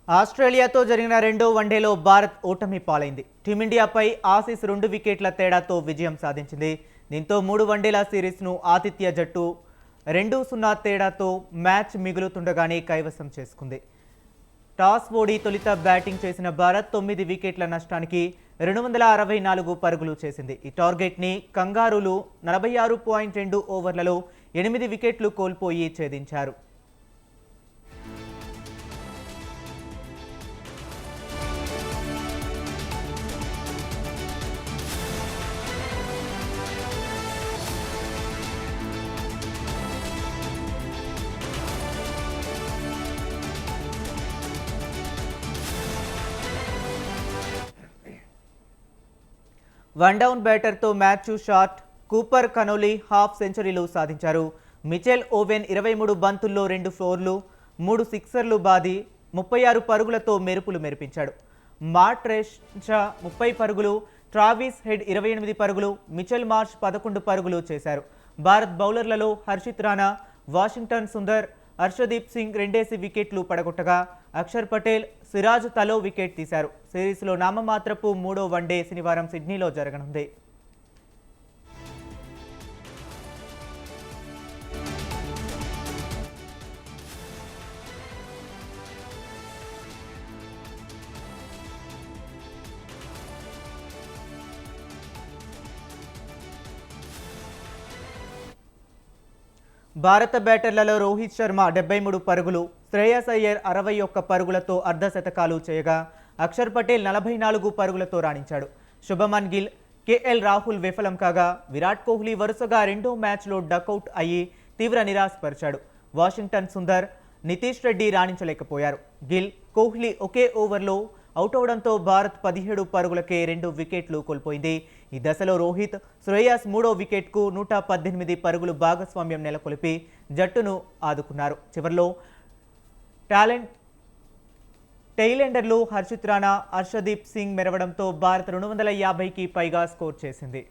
ఆస్ట్రేలియాతో జరిగిన రెండో వన్డేలో భారత్ ఓటమి పాలైంది. టీమిండియాపై ఆసీస్ 2 వికెట్ల తేడాతో విజయం సాధించింది. దీంతో 3 వన్డేల సిరీస్ను ఆతిథ్య జట్టు 2-0 తేడాతో మ్యాచ్ మిగులుతుండగానే కైవసం చేసుకుంది. టాస్ ఓడి తొలుత బ్యాటింగ్ చేసిన భారత్ 9 వికెట్ల నష్టానికి 264 పరుగులు చేసింది. ఈ టార్గెట్ని కంగారూలు 46.2 ఓవర్లలో 8 వికెట్లు కోల్పోయి ఛేదించారు. వన్ డౌన్ బ్యాటర్తో Matthew Short, Cooper Connolly half centuries సాధించారు. మిచెల్ ఓవెన్ 23 బంతుల్లో 2 ఫోర్లు, 3 సిక్సర్లు బాది 36 పరుగులతో మెరుపులు మెరిపించాడు. మార్ట్రెషా 30 పరుగులు, ట్రావిస్ హెడ్ 28 పరుగులు, మిచెల్ మార్ష్ 11 పరుగులు చేశారు. భారత్ బౌలర్లలో హర్షిత్ రాణా, వాషింగ్టన్ సుందర్, హర్షదీప్ సింగ్ రెండేసి వికెట్లు పడగొట్టగా అక్షర్ పటేల్, సిరాజ్ తలో వికెట్ తీశారు. సిరీస్లో నామమాత్రపు 3వ వన్డే శనివారం సిడ్నీలో జరగనుంది. భారత బ్యాటర్లలో రోహిత్ శర్మ 73 పరుగులు, శ్రేయస్ అయ్యర్ 61 పరుగులతో అర్ధశతకాలు చేయగా అక్షర్ పటేల్ 44 పరుగులతో రాణించాడు. శుభమన్ గిల్, కేఎల్ రాహుల్ విఫలం కాగా విరాట్ కోహ్లీ వరుసగా రెండో మ్యాచ్లో డకౌట్ అయ్యి తీవ్ర నిరాశపరిచాడు. వాషింగ్టన్ సుందర్, నితీష్ రెడ్డి రాణించలేకపోయారు. గిల్, కోహ్లీ ఒకే ఓవర్లో అవుట్ అవడంతో భారత్ 17 పరుగులకే 2 వికెట్లు కోల్పోయింది. ఈ దశలో రోహిత్, శ్రేయస్ 3వ వికెట్కు 118 పరుగులు భాగస్వామ్యం నెలకొల్పి జట్టును ఆదుకున్నారు. చివర్లో టెయిలెండర్లు హర్షిత్ రాణా, హర్షదీప్ సింగ్ మెరవడంతో భారత్ 250కి పైగా స్కోర్ చేసింది.